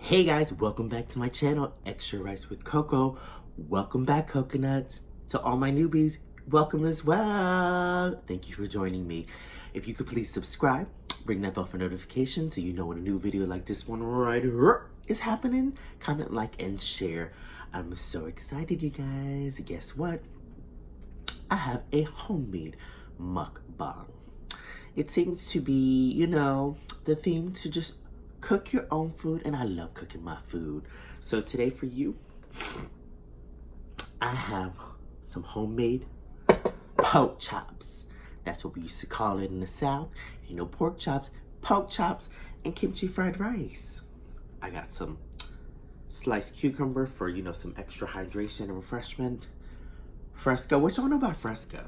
Hey guys, welcome back to my channel, Extra Rice with KoKo. Welcome back, coconuts. To all my newbies, welcome as well. Thank you for joining me. If you could please subscribe, ring that bell for notifications so you know when a new video like this one right here is happening. Comment, like, and share. I'm so excited, you guys. Guess what? I have a homemade mukbang. It seems to be, the theme to just cook your own food, and I love cooking my food. So today for you, I have some homemade pork chops. That's what we used to call it in the South. Pork chops, pork chops, and kimchi fried rice. I got some sliced cucumber for, some extra hydration and refreshment. Fresca, what y'all know about Fresca?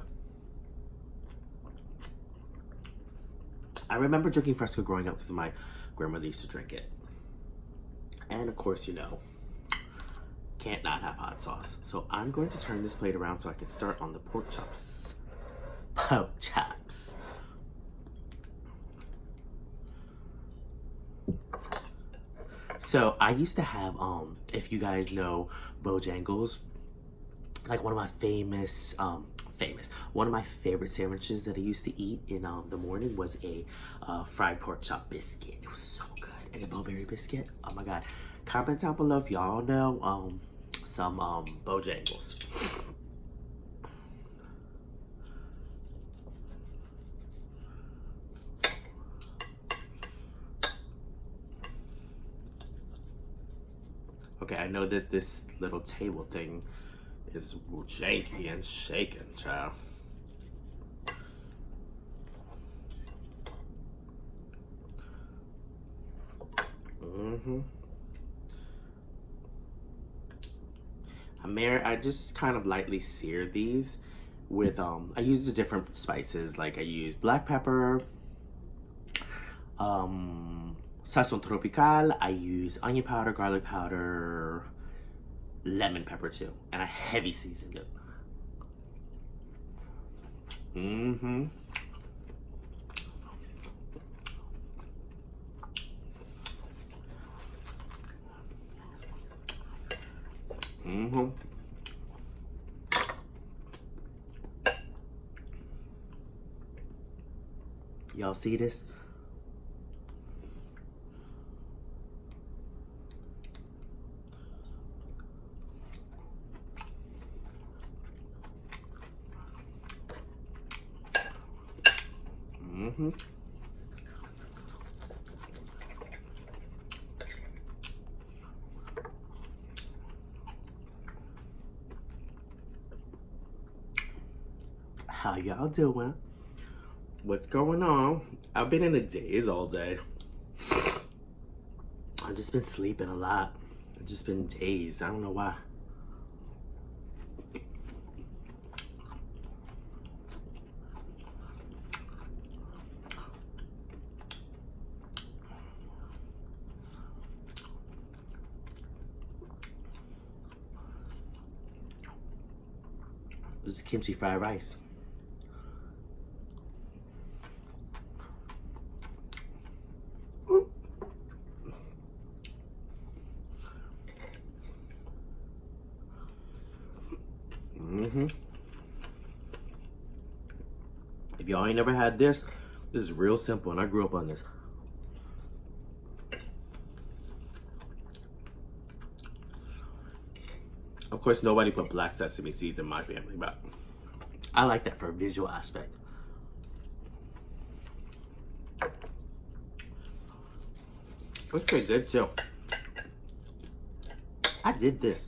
I remember drinking Fresca growing up because my grandmother used to drink it. And of course, can't not have hot sauce. So I'm going to turn this plate around so I can start on the pork chops. Pork chops. So I used to have, if you guys know Bojangles, like one of my one of my favorite sandwiches that I used to eat in the morning was a fried pork chop biscuit. It was so good. And the blueberry biscuit, oh my god. Comment down below if y'all know some Bojangles. Okay, I know that this little table thing is janky and shaken, child. I just kind of lightly sear these with I use the different spices. Like I use black pepper, sazon tropical, I use onion powder, garlic powder, lemon pepper too, and I heavy seasoned it. Y'all see this? How y'all doing? What's going on? I've been in a daze all day. I've just been sleeping a lot. I've just been dazed. I don't know why. This is kimchi fried rice. If y'all ain't never had this is real simple, and I grew up on this. Of course, nobody put black sesame seeds in my family, but I like that for a visual aspect. It's pretty good too. I did this.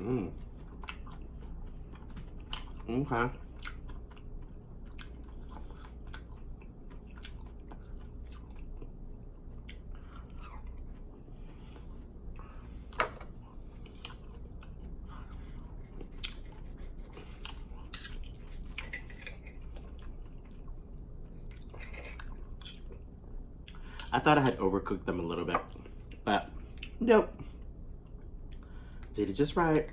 Mm. Okay. I thought I had overcooked them a little bit, but nope. Did it just right.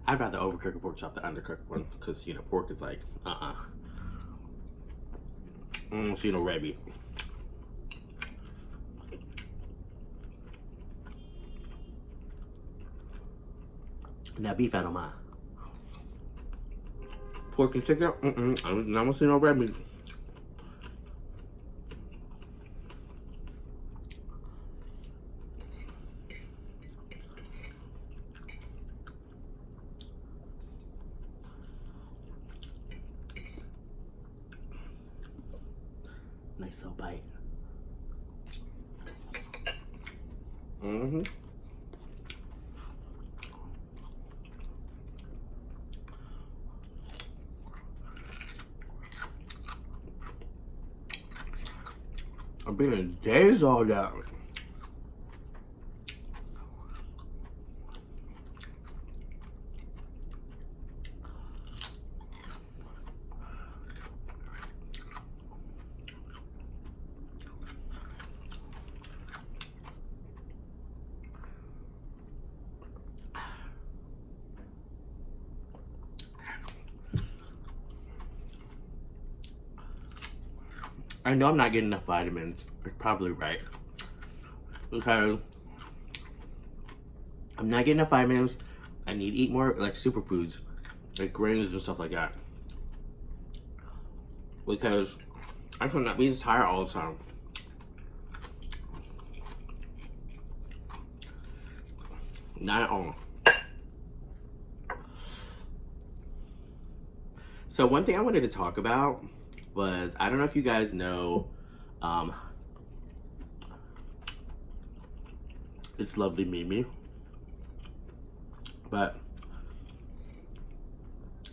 I'd rather overcook a pork chop than undercook one, because, you know, pork is like, so, you know, red meat. Now beef, I don't mind. Pork and chicken, I don't see no red meat. Nice little bite. I've been in days all that. I know I'm not getting enough vitamins. You're probably right. Because I'm not getting enough vitamins. I need to eat more like superfoods, like grains and stuff like that. Because I cannot be just tired all the time. Not at all. So one thing I wanted to talk about was, I don't know if you guys know, it's lovely Mimi, but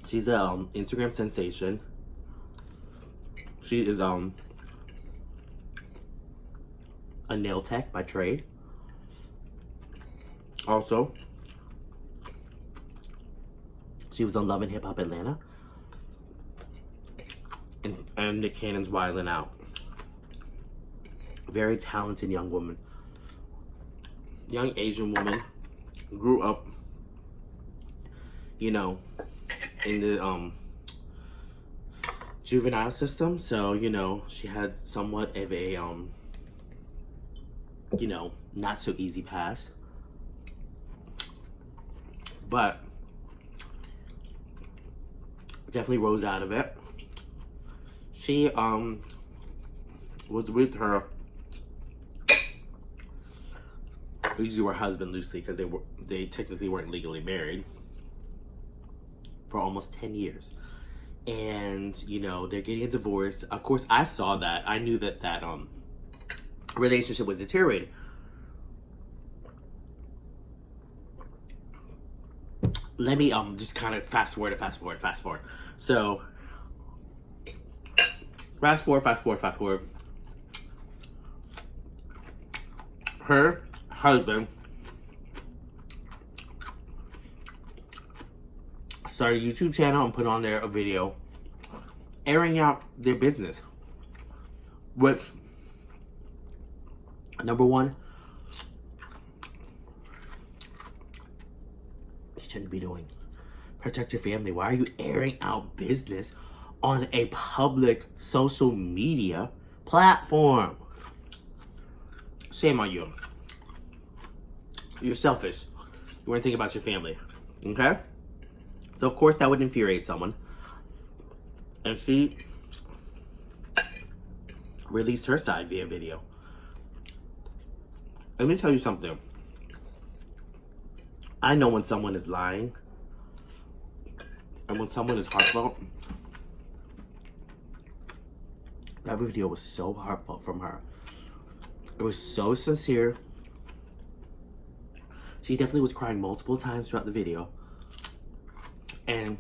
she's a Instagram sensation. She is a nail tech by trade. Also, she was on Love and Hip Hop Atlanta. And Nick Cannon's Wildin' Out. Very talented young woman. Young Asian woman. Grew up, you know, in the juvenile system. So, you know, she had somewhat of a, you know, not so easy pass. But definitely rose out of it. She was with her, we use her husband loosely because they technically weren't legally married, for almost 10 years. And, you know, they're getting a divorce. Of course, I saw that. I knew that relationship was deteriorating. Let me just kind of fast forward. So fast forward. Her husband started a YouTube channel and put on there a video airing out their business. Which, number one, you shouldn't be doing. Protect your family. Why are you airing out business on a public social media platform? Shame on you. You're selfish. You weren't thinking about your family. Okay? So of course that would infuriate someone. And she released her side via video. Let me tell you something. I know when someone is lying and when someone is heartfelt. That video was so heartfelt from her. It was so sincere. She definitely was crying multiple times throughout the video. And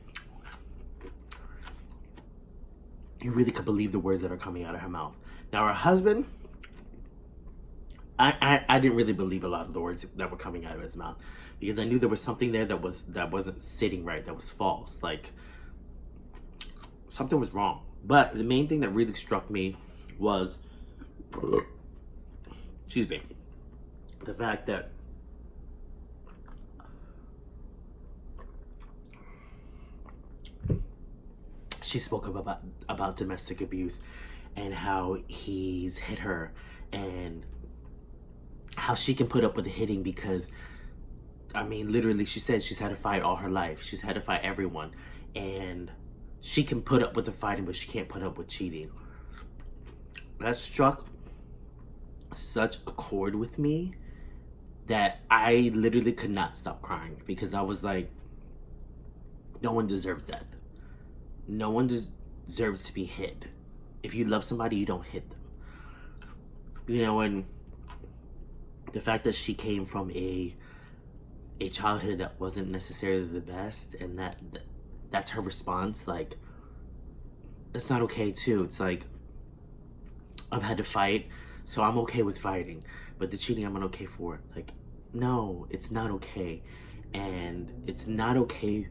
you really could believe the words that are coming out of her mouth. Now her husband, I didn't really believe a lot of the words that were coming out of his mouth, because I knew there was something there that wasn't sitting right, that was false. Like, something was wrong. But the main thing that really struck me was, excuse me, the fact that she spoke about domestic abuse and how he's hit her, and how she can put up with the hitting because, I mean, literally, she said she's had to fight all her life. She's had to fight everyone. And she can put up with the fighting, but she can't put up with cheating. That struck such a chord with me that I literally could not stop crying, because I was like, no one deserves that. No one deserves to be hit. If you love somebody, you don't hit them. You know, and the fact that she came from a childhood that wasn't necessarily the best, and that's her response, like, that's not okay too. It's like, I've had to fight, so I'm okay with fighting, but the cheating I'm not okay for. Like, no, it's not okay. And it's not okay.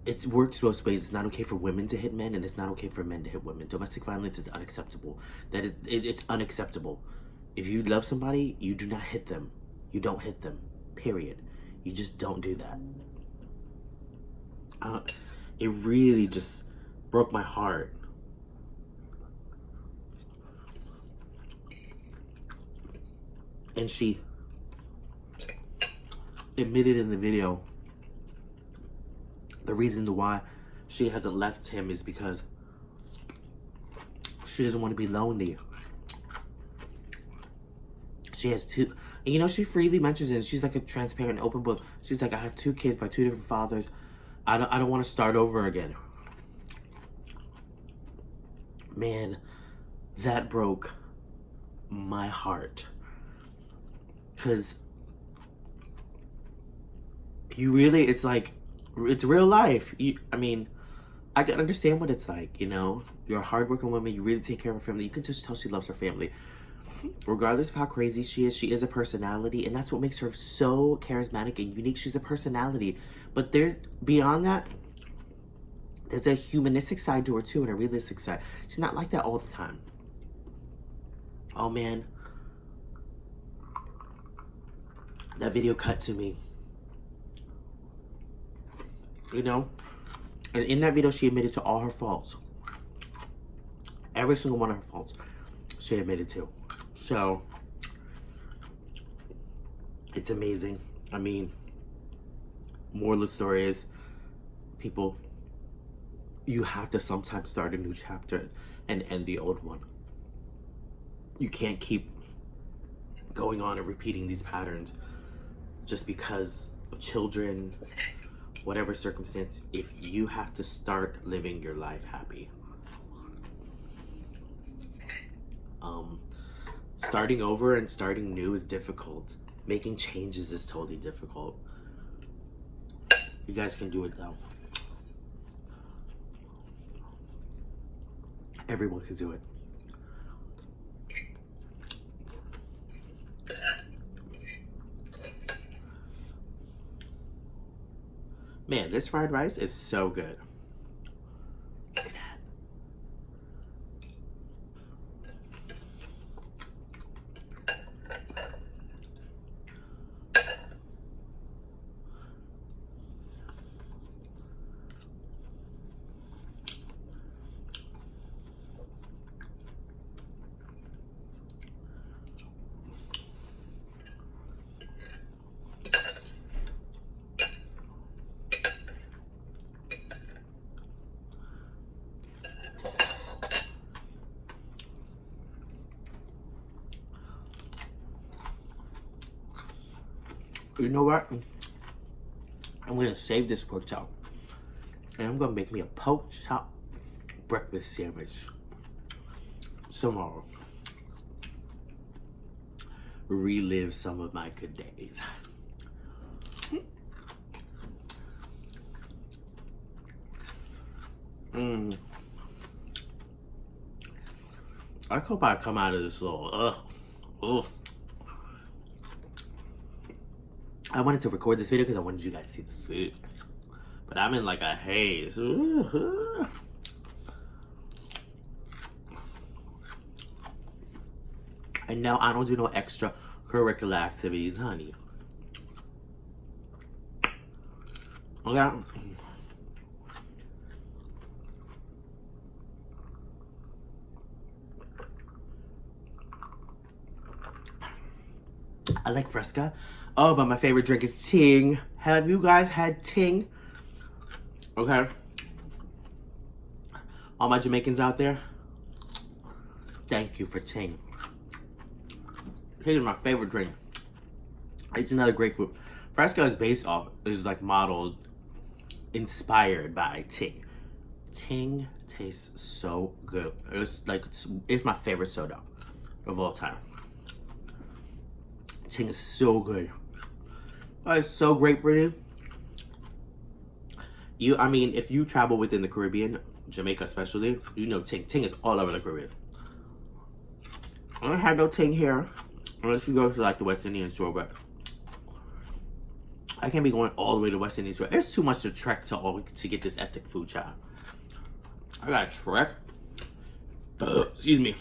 It works both ways. It's not okay for women to hit men, and it's not okay for men to hit women. Domestic violence is unacceptable. It's unacceptable. If you love somebody, you do not hit them. You don't hit them, period. You just don't do that. It really just broke my heart. And she admitted in the video the reason why she hasn't left him is because she doesn't want to be lonely. She has two, and you know, she freely mentions it. She's like a transparent, open book. She's like, I have 2 kids by 2 different fathers. I don't want to start over again. Man, that broke my heart. Because you really, it's like, it's real life. I mean, I can understand what it's like, you know? You're a hardworking woman, you really take care of her family. You can just tell she loves her family. Regardless of how crazy she is a personality, and that's what makes her so charismatic and unique. She's a personality. But there's, beyond that, there's a humanistic side to her too, and a realistic side. She's not like that all the time. Oh man. That video cut to me. You know? And in that video, she admitted to all her faults. Every single one of her faults, she admitted to. So, it's amazing. I mean, moral of the story is, people, you have to sometimes start a new chapter and end the old one. You can't keep going on and repeating these patterns just because of children, whatever circumstance. If you have to start living your life happy. Starting over and starting new is difficult. Making changes is totally difficult. You guys can do it though. Everyone can do it. Man, this fried rice is so good. Look at that. You know what? I'm gonna save this pork chop, and I'm gonna make me a pork chop breakfast sandwich tomorrow. Relive some of my good days. I hope I come out of this little, ugh. I wanted to record this video because I wanted you guys to see the food. But I'm in like a haze. And no, I don't do no extra curricular activities, honey. Okay. I like Fresca. Oh, but my favorite drink is Ting. Have you guys had Ting? Okay. All my Jamaicans out there, thank you for Ting. Ting is my favorite drink. It's another grapefruit. Fresca is like modeled, inspired by Ting. Ting tastes so good. It's my favorite soda of all time. Ting is so good. Oh, it's so great for you. I mean, if you travel within the Caribbean, Jamaica especially, you know Ting. Ting is all over the Caribbean. I don't have no Ting here, unless you go to like the West Indian store, but I can't be going all the way to West Indian store. It's too much to trek to get this ethnic food, child. I gotta trek. Excuse me.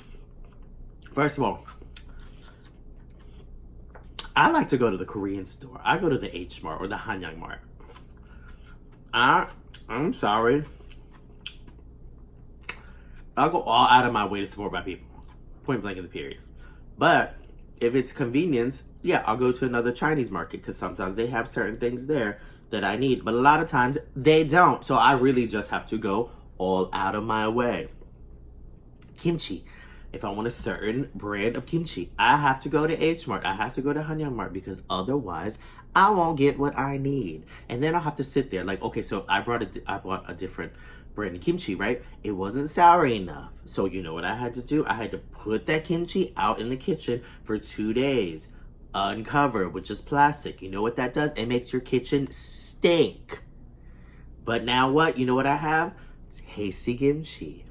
First of all, I like to go to the Korean store. I go to the H Mart or the Hanyang Mart. I'm sorry. I'll go all out of my way to support my people. Point blank in the period. But if it's convenience, yeah, I'll go to another Chinese market because sometimes they have certain things there that I need. But a lot of times they don't. So I really just have to go all out of my way. Kimchi. If I want a certain brand of kimchi, I have to go to H Mart. I have to go to Hanyang Mart because otherwise I won't get what I need. And then I'll have to sit there like, okay, so I bought a different brand of kimchi, right? It wasn't sour enough. So you know what I had to do? I had to put that kimchi out in the kitchen for 2 days. Uncovered with just plastic. You know what that does? It makes your kitchen stink. But now what? You know what I have? Tasty kimchi.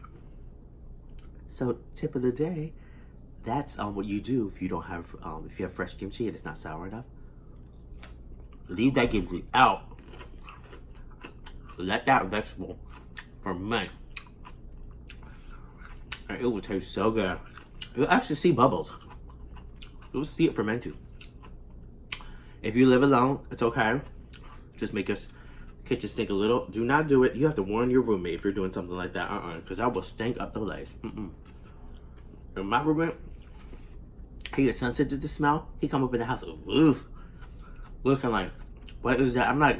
So tip of the day, that's what you do if you don't have, if you have fresh kimchi and it's not sour enough. Leave that kimchi out. Let that vegetable ferment. And it will taste so good. You'll actually see bubbles. You'll see it ferment too. If you live alone, it's okay. Just make your kitchen stink a little. Do not do it. You have to warn your roommate if you're doing something like that. Because I will stink up the place. And my roommate, he gets sensitive to smell. He come up in the house, oof, looking like, what is that? I'm like,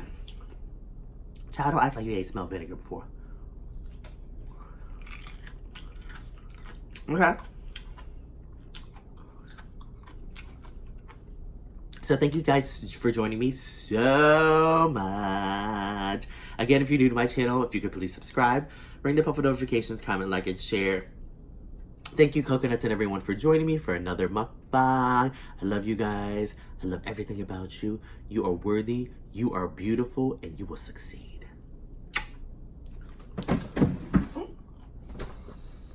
child, don't act like you ain't smelled vinegar before. Okay. So thank you guys for joining me so much. Again, if you're new to my channel, if you could please subscribe, ring the bell for notifications, comment, like, and share. Thank you, coconuts and everyone, for joining me for another mukbang. I love you guys. I love everything about you. You are worthy, you are beautiful, and you will succeed.